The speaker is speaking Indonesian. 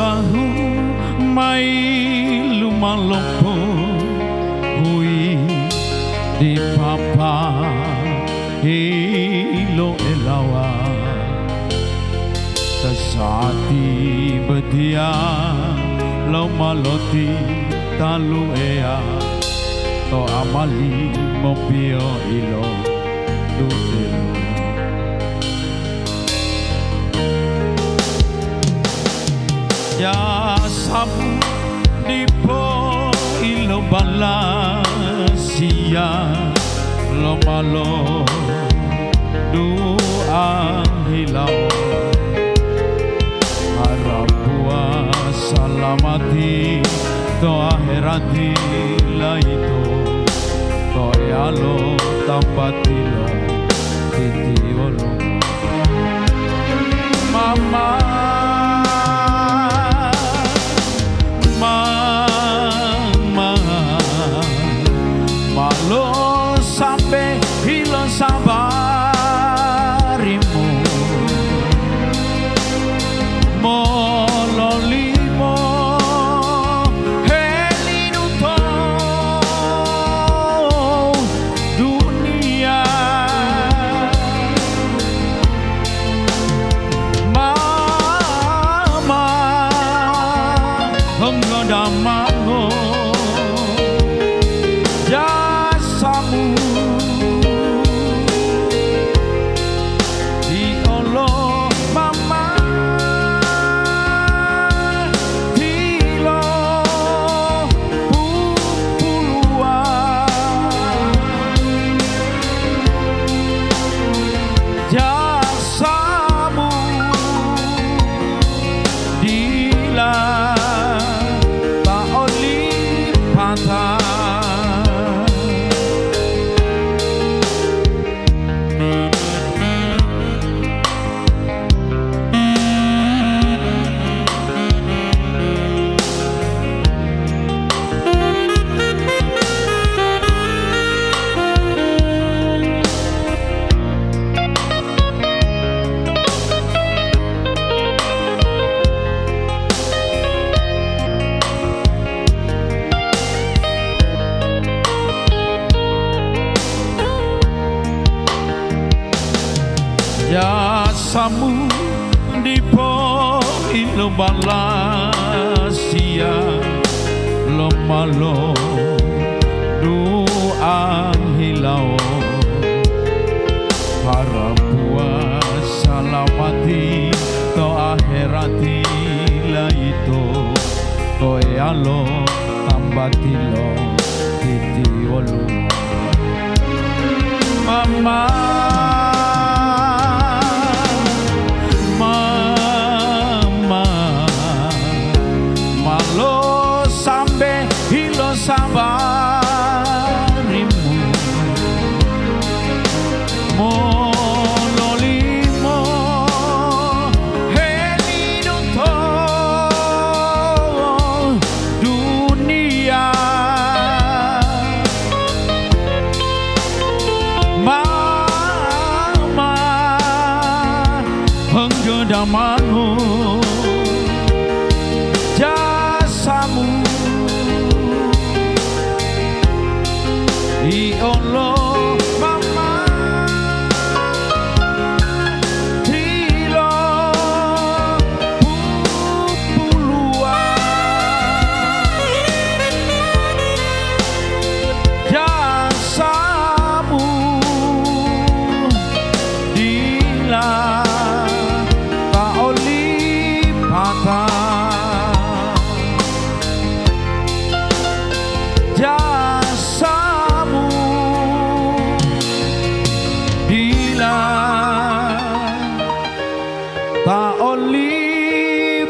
bahu mai lumalompo hui di papa hilo elawa tasati bedia lomaloti talu ea to amali mopio ilo dutelo ya sabu dipo ilo balasia lo malo dua hilau harap buah salamati to akhirati laito to yalo tampatilo titiolo mama malo sampai hilang sabarimu mololimo helinuto dunia mama enggadamango jasamu di Allah mama tilo puluhan jasamu dila tak oli patah jasamu dipo ilo balasia lo malo dua hilau harap buah salamati to akhirati laito to yalo tambatilo titiolo mama sabarimu mololimo helinuto dunia mama penggedamamu jasamu di Allah mama tilo puluhan jasamu dila tak oli patah jasamu tak oli